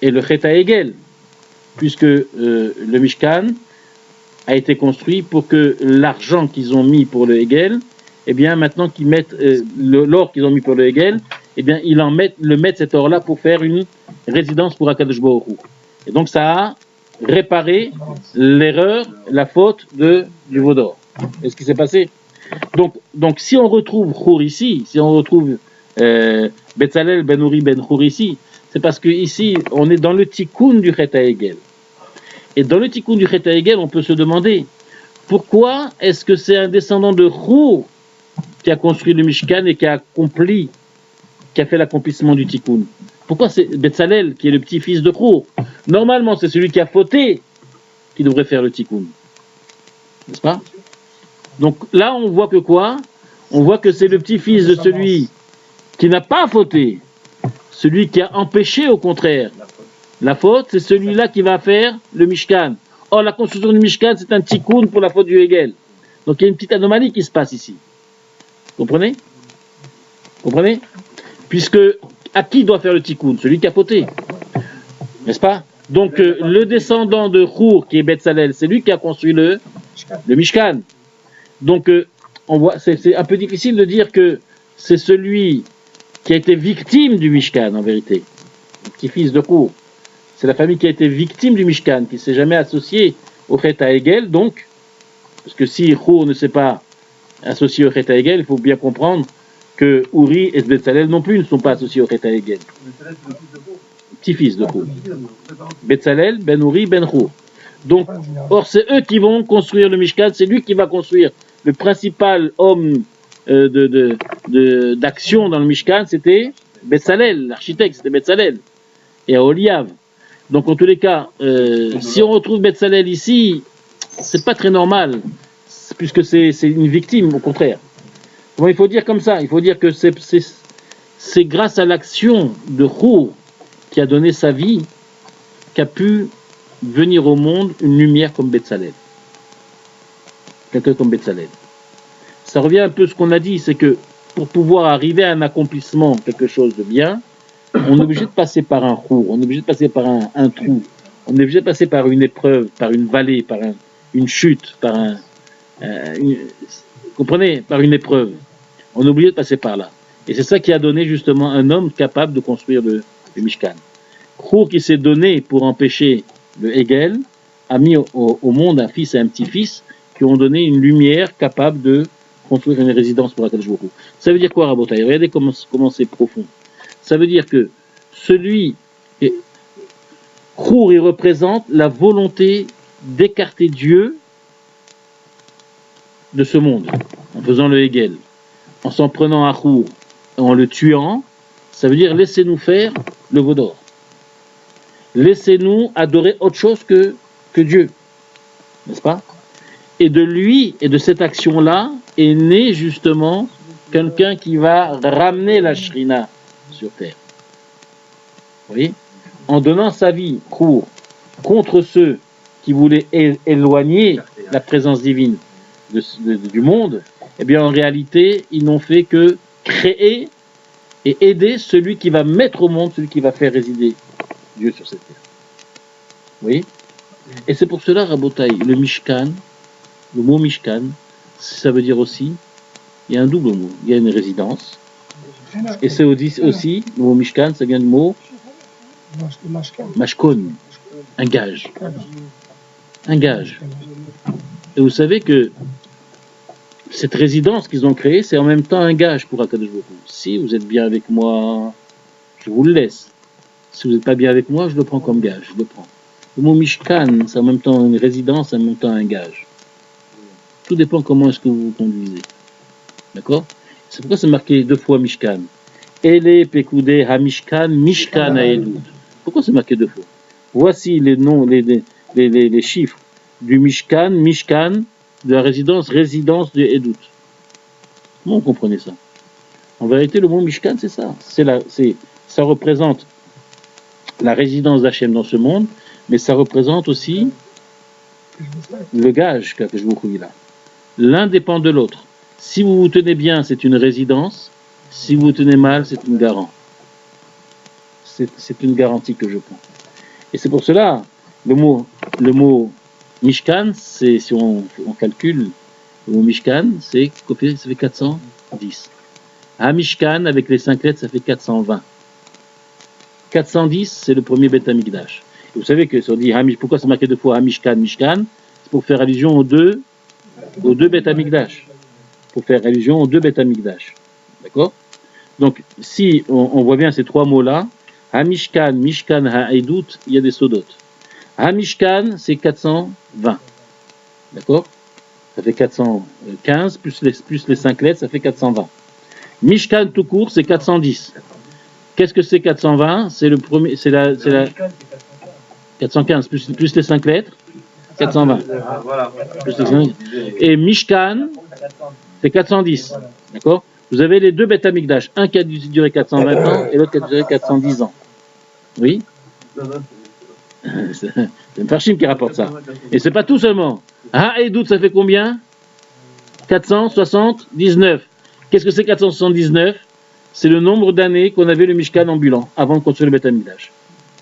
A: et le Chet HaEgel, puisque le Mishkan, a été construit pour que l'argent qu'ils ont mis pour le Hegel, eh bien, maintenant qu'ils mettent l'or qu'ils ont mis pour le Hegel, eh bien, ils le mettent cet or-là pour faire une résidence pour Akadosh Baruch Hu. Et donc, ça a réparé l'erreur, la faute du veau d'or. Et ce qui s'est passé. Donc, si on retrouve Chour ici, si on retrouve Betzalel Ben Uri Ben Chour ici, c'est parce que ici, on est dans le tikkun du Chet HaEgel. Et dans le tikkun du Chet HaEgel, on peut se demander pourquoi est-ce que c'est un descendant de Chour qui a construit le Mishkan et qui a fait l'accomplissement du tikkun. Pourquoi c'est Betzalel qui est le petit-fils de Chour? Normalement, c'est celui qui a fauté qui devrait faire le tikkun. N'est-ce pas? Donc là, on voit que quoi? On voit que c'est le petit-fils de celui qui n'a pas fauté, celui qui a empêché au contraire. La faute, c'est celui-là qui va faire le Mishkan. Or, la construction du Mishkan, c'est un tikkun pour la faute du Hegel. Donc il y a une petite anomalie qui se passe ici. Comprenez? Comprenez? Puisque, à qui doit faire le tikkun? Celui qui a fauté. N'est-ce pas? Donc, le descendant de Chour, qui est Betzalel, c'est lui qui a construit le Mishkan. Donc, on voit, c'est un peu difficile de dire que c'est celui qui a été victime du Mishkan, en vérité. Le petit-fils de Chour. C'est la famille qui a été victime du Mishkan, qui ne s'est jamais associée au Chet HaEgel. Donc, parce que si Chour ne s'est pas associé au Chet HaEgel, il faut bien comprendre que Uri et Betzalel non plus ne sont pas associés au Chet HaEgel. Petit-fils de Chour. Betzalel, Ben Uri, Ben Chour. Donc, or, c'est eux qui vont construire le Mishkan, c'est lui qui va construire. Le principal homme d'action dans le Mishkan, c'était Betzalel, l'architecte, c'était Betzalel. Et Aholiav. Donc, en tous les cas, si on retrouve Betzalel ici, c'est pas très normal, puisque c'est une victime, au contraire. Bon, il faut dire comme ça, il faut dire que c'est grâce à l'action de Chour qui a donné sa vie qu'a pu venir au monde une lumière comme Betzalel. Quelqu'un comme Betzalel. Ça revient un peu à ce qu'on a dit, c'est que pour pouvoir arriver à un accomplissement, quelque chose de bien, on est obligé de passer par un Chour, on est obligé de passer par un trou, on est obligé de passer par une épreuve, par une vallée, par une chute, comprenez, par une épreuve. On est obligé de passer par là. Et c'est ça qui a donné justement un homme capable de construire le Mishkan. Chour qui s'est donné pour empêcher le Hegel a mis au monde un fils et un petit-fils qui ont donné une lumière capable de construire une résidence pour Akadosh Baruch Hu. Ça veut dire quoi, Rabotai? Regardez comment c'est profond. Ça veut dire que Chour, il représente la volonté d'écarter Dieu de ce monde, en faisant le Hegel, en s'en prenant à Chour, en le tuant. Ça veut dire laissez-nous faire le veau d'or. Laissez-nous adorer autre chose que Dieu. N'est-ce pas? Et de lui, et de cette action-là, est né justement quelqu'un qui va ramener la Shrina sur terre. Vous voyez? En donnant sa vie, Chour, contre ceux qui voulaient éloigner la présence divine du monde, eh bien en réalité, ils n'ont fait que créer et aider celui qui va mettre au monde, celui qui va faire résider Dieu sur cette terre. Vous voyez? Et c'est pour cela, Rabotai, le Mishkan, le mot Mishkan, ça veut dire aussi, il y a un double mot, il y a une résidence, et c'est aussi, le mot Mishkan, ça vient du mot Mashkon, un gage. Un gage. Et vous savez que cette résidence qu'ils ont créée, c'est en même temps un gage pour Akadosh Baruch Hu. Si vous êtes bien avec moi, je vous le laisse. Si vous n'êtes pas bien avec moi, je le prends comme gage, je le prends. Le mot Mishkan, c'est en même temps une résidence, en même temps un gage. Tout dépend comment est-ce que vous vous conduisez. D'accord? C'est pourquoi c'est marqué 2 fois Mishkan. Ele Pekudé HaMishkan, Mishkan HaEdut. Pourquoi c'est marqué 2 fois? Voici les noms, les chiffres du Mishkan, de la résidence de Edut. Comment vous comprenez ça? En vérité, le mot Mishkan, c'est ça. Ça représente la résidence d'Hachem dans ce monde, mais ça représente aussi le gage que je vous dis là. L'un dépend de l'autre. Si vous vous tenez bien, c'est une résidence. Si vous vous tenez mal, c'est une garantie. C'est une garantie que je prends. Et c'est pour cela, le mot Mishkan, c'est, si on calcule, au Mishkan, ça fait 410. Mishkan, avec les 5 lettres, ça fait 420. 410, c'est le premier Beth Amikdash. Et vous savez que si on dit pourquoi c'est marqué deux fois Mishkan, Mishkan, c'est pour faire allusion aux deux Beth Amikdash. Pour faire allusion aux deux Beth Amikdash. D'accord? Donc, si on voit bien ces trois mots-là, Mishkan, Mishkan, Ha'edut, il y a des sodot. Mishkan, c'est 420. D'accord? Ça fait 415, plus les 5 lettres, ça fait 420. Mishkan tout court, c'est 410. Qu'est-ce que c'est 420? C'est le premier, c'est la 415, plus les 5 lettres, 420. Plus les 5 lettres. Et Mishkan, c'est 410. D'accord? Vous avez les deux Beth Amikdash, un qui a duré 420 ans et l'autre qui a duré 410 ans. Oui? C'est un Farshim qui rapporte ça. Et c'est pas tout seulement. Ha'edut, ça fait combien? 479. Qu'est-ce que c'est 479? C'est le nombre d'années qu'on avait le Mishkan ambulant avant de construire le Beth Amikdash.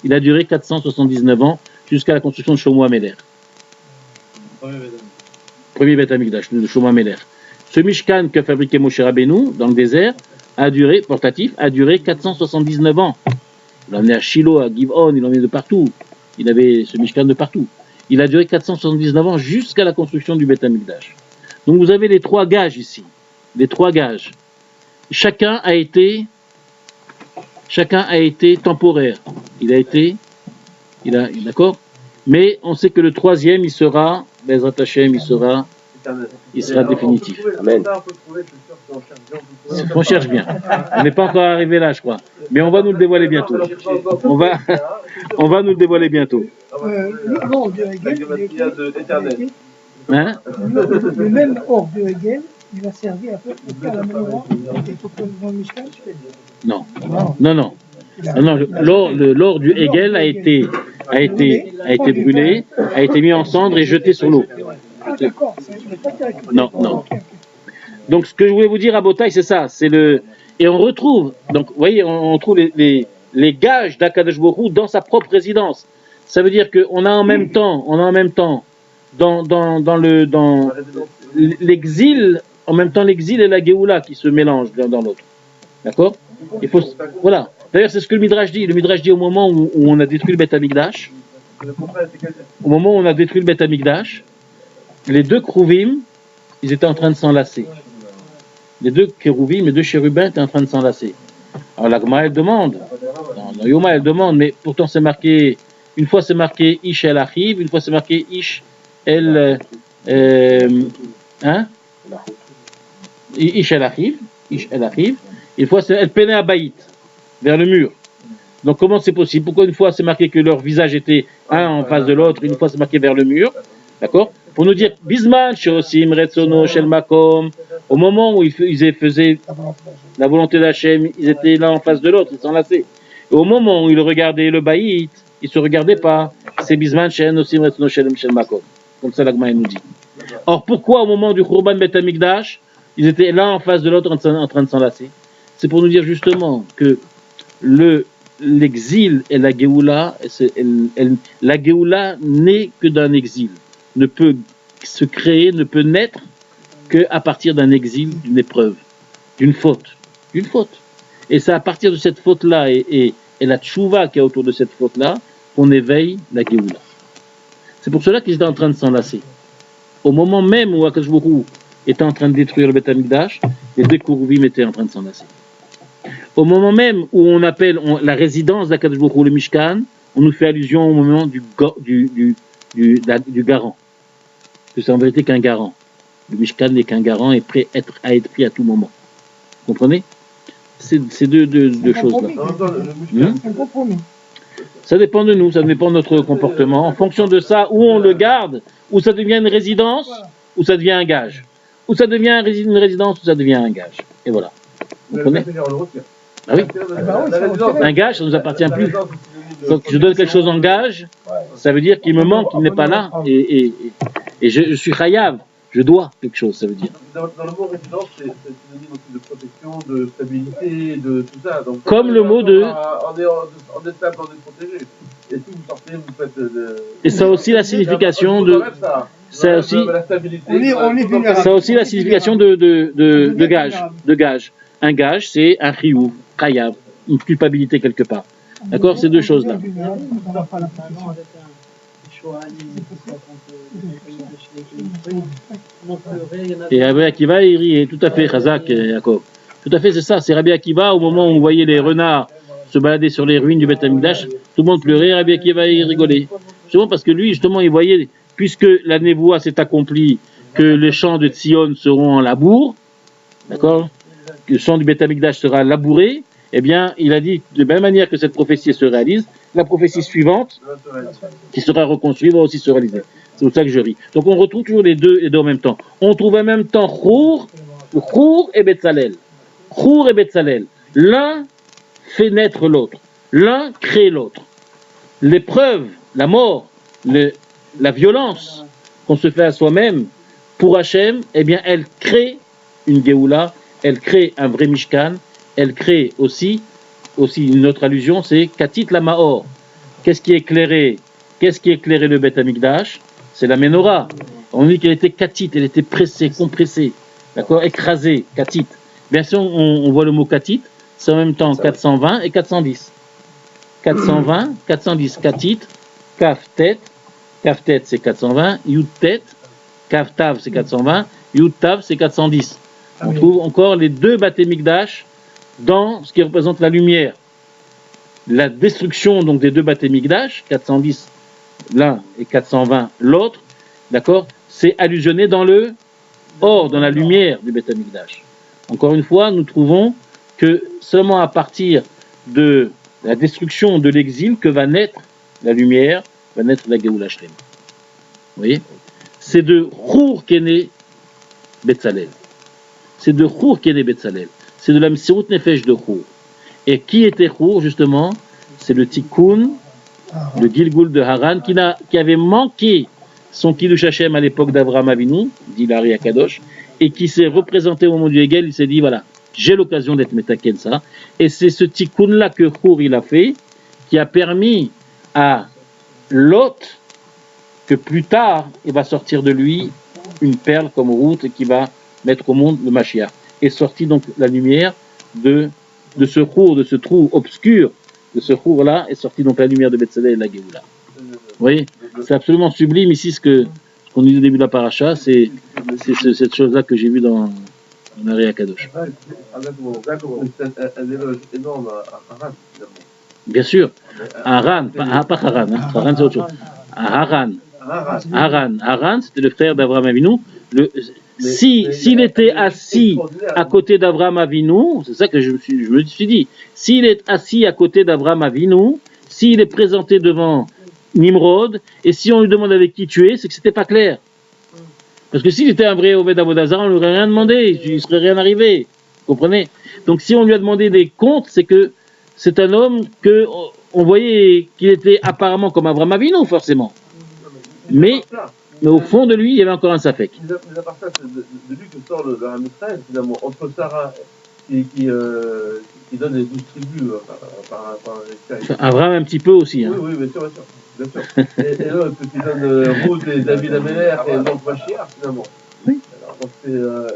A: Il a duré 479 ans jusqu'à la construction de Shlomo HaMelech. Premier Beth Amikdash, de Shlomo HaMelech. Ce Mishkan qu'a fabriqué Moshe Rabbeinu dans le désert a duré 479 ans. Il l'a emmené à Shiloh, à Giv'on, il l'a emmené de partout. Il avait ce Mishkan de partout. Il a duré 479 ans jusqu'à la construction du Beth Amikdash. Donc vous avez les trois gages ici. Les trois gages. Chacun a été temporaire. D'accord? Mais on sait que le troisième, il sera, Bezrat Hashem, il sera définitif. Amen. On cherche bien. On n'est pas encore arrivé là, je crois. Mais on va nous le dévoiler bientôt. On va nous le dévoiler bientôt.
B: L'ordre de Hegel,
A: Hein?
B: le même ordre de Hegel, il a servi à peu pour faire la même loi et pour que dans le Mishkan,
A: Non. L'or du Hegel a été brûlé, a été mis en cendre et jeté sur l'eau.
B: Ah d'accord,
A: Non. Donc ce que je voulais vous dire à Botaï, c'est ça, et on retrouve, donc vous voyez, on trouve les gages d'Akadosh Baruch Hu dans sa propre résidence. Ça veut dire qu'on a en même temps dans l'exil, en même temps l'exil et la Géoula qui se mélangent l'un dans l'autre. D'accord? Voilà. D'ailleurs, c'est ce que le Midrash dit. Le Midrash dit au moment où on a détruit le Beth Amikdash, les deux Krouvim, ils étaient en train de s'enlacer. Les deux Kérouvim, les deux chérubins étaient en train de s'enlacer. Alors la Gemara, elle demande, dans Yoma, elle demande, mais pourtant c'est marqué, une fois c'est marqué Ish el Achiv, une fois c'est marqué Ish el Ish el Achiv, une fois c'est El Pene Abayit, vers le mur. Donc comment c'est possible? Pourquoi une fois c'est marqué que leur visage était un en face de l'autre, une fois c'est marqué vers le mur? D'accord? Pour nous dire, Bisman, Shosim, Retsono, Shel Makom, au moment où ils faisaient la volonté d'Hachem, ils étaient l'un en face de l'autre, ils s'enlaçaient. Et au moment où ils regardaient le Baït, ils ne se regardaient pas. C'est Bisman, Shosim, Retsono, Shel Makom. Comme ça, l'Agma nous dit. Or, pourquoi au moment du Khurban Beth Amikdash, ils étaient l'un en face de l'autre en train de s'enlacer? C'est pour nous dire justement que l'exil et la Géoula, la Géoula n'est que d'un exil. Ne peut se créer, ne peut naître qu'à partir d'un exil, d'une épreuve, d'une faute. Et c'est à partir de cette faute-là et la tchouva qu'il y a autour de cette faute-là qu'on éveille la Géoula. C'est pour cela qu'ils étaient en train de s'enlacer. Au moment même où Akadosh Baruch Hu était en train de détruire le Beth Amikdash, les deux Kouruvim étaient en train de s'enlacer. Au moment même où on appelle la résidence d'Akadosh Baruch Hu le Mishkan, on nous fait allusion au moment du garant. Que c'est en vérité qu'un garant. Le Mishkan n'est qu'un garant et prêt à être pris à tout moment. Vous comprenez? C'est deux choses-là.
B: un compromis.
A: Ça dépend de nous, ça dépend de notre comportement. En fonction de ça, où on le garde, où ça devient une résidence, où ça devient un gage. Où ça devient une résidence, où ça devient un gage. Et voilà. Vous comprenez? Ah oui. Un gage, ça ne nous appartient plus. Donc je donne quelque chose en gage, ça veut dire qu'il me manque, qu'il n'est pas là, et je suis chayav, je dois quelque chose, ça veut dire.
C: Dans le mot résidence, c'est synonyme aussi de protection, de stabilité, de tout ça. Donc,
A: comme le mot de...
C: On est stable, on est protégé. et tout, vous sortez, vous faites
A: Et ça a aussi la signification de... Ça aussi,
C: la stabilité.
B: On est vulnérable.
A: ça a aussi la signification de gage. Un gage, c'est un chiyuv, chayav, une culpabilité quelque part. D'accord, ces deux choses-là.
B: On n'a pas la protection.
A: Et Rabbi Akiva, il riait, tout à fait, Chazak, Yaakov. Tout à fait, c'est ça. C'est Rabbi Akiva, au moment où on voyait les renards se balader sur les ruines du Beth Amikdash, tout le monde pleurait, Rabbi Akiva, il rigolait. Justement parce que lui, justement, il voyait, puisque la névoie s'est accomplie, que les champs de Tzion seront en labour, d'accord, que le champ du Beth Amikdash sera labouré, eh bien, il a dit, de la même manière que cette prophétie se réalise, la prophétie suivante, qui sera reconstruite, va aussi se réaliser. C'est pour ça que je ris. Donc on retrouve toujours les deux en même temps. On trouve en même temps Chour et Betzalel. Chour et Betzalel. L'un fait naître l'autre. L'un crée l'autre. L'épreuve, la mort, la violence qu'on se fait à soi-même pour Hachem, eh bien, elle crée une Géoula, elle crée un vrai Mishkan, elle crée aussi une autre allusion, c'est Katit la Maor. Qu'est-ce qui éclairait le Beth Amikdash? C'est la Menorah. On dit qu'elle était Katit, elle était pressée, compressée, d'accord, écrasée, Katit. Bien sûr, on voit le mot Katit, c'est en même temps 420 et 410. 420, 410, Katit, Kaf Tet c'est 420, Yud Tet, Kaf Tav c'est 420, Yud Tav c'est 410. On trouve encore les deux Beth Amikdash dans ce qui représente la lumière. La destruction donc des deux Beth Amikdash, 410 l'un et 420 l'autre, d'accord, c'est allusionné dans le or, dans la lumière du Beth Amikdash. Encore une fois, nous trouvons que seulement à partir de la destruction de l'exil que va naître la lumière, va naître la Géoula Shlema. Vous voyez, c'est de Chour qu'est né Betzalel. C'est de Chour qu'est né Betzalel. C'est de la Msirut Nefesh de Chour. Et qui était Chour, justement? C'est le Tikkun, le Gilgul de Haran, qui avait manqué son Kiddush Hashem à l'époque d'Avraham Avinu, dit l'Ari Akadosh, et qui s'est représenté au moment du Hegel. Il s'est dit, voilà, j'ai l'occasion d'être Metaken ça. Et c'est ce Tikkun-là que Chour il a fait, qui a permis à Lot, que plus tard, il va sortir de lui une perle comme route et qui va mettre au monde le Mashiach. Et sorti donc la lumière de ce Chour, de ce trou obscur, de ce Chour-là, est sorti donc la lumière de Betzalel et la Géoula. Vous voyez, c'est absolument sublime ici ce qu'on dit au début de la paracha, c'est cette chose-là que j'ai vue dans l'Ari Akadosh.
C: Un éloge énorme à Haran, finalement.
A: Bien sûr, Haran, pas Haran, hein. Haran c'est autre chose. Haran, c'était le frère d'Avraham Avinu. S'il était assis à côté d'Avraham Avinu, c'est ça que je me suis dit, s'il est assis à côté d'Avraham Avinu, s'il est présenté devant Nimrod, et si on lui demande avec qui tu es, c'est que c'était pas clair. Parce que s'il était un vrai Oved Avodazara, on lui aurait rien demandé, il serait rien arrivé. Vous comprenez? Donc si on lui a demandé des comptes, c'est que c'est un homme que on voyait qu'il était apparemment comme Avraham Avinu, forcément. Mais au fond de lui, il y avait encore un safek.
C: Mais à part ça, c'est de lui que sort le Ham Israël, finalement, entre Sarah qui donne les 12 tribus par
A: Abraham un petit peu aussi. Hein.
C: Oui, bien sûr. Et l'autre qui donne Ruth et David Améler et donc Mashiach, finalement.
A: Oui.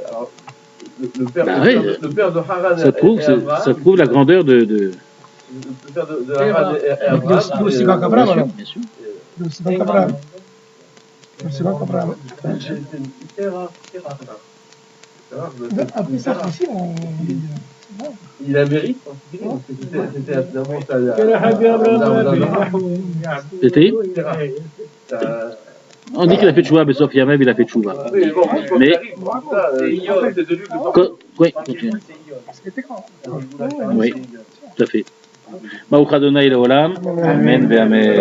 C: Alors, le père de Haran
A: ça prouve la grandeur de...
C: Le père de Haran et Abraham.
A: Bien sûr.
C: C'est très rare.
B: Après ça, ici,
C: il a mérite, parce que c'était finalement
A: C'était on dit qu'il a fait tchouva, mais sauf Yamev, il a fait tchouva. Mais... Oui, oui, tout à fait. Baruch Adonai Leolam. Amen ve Amen.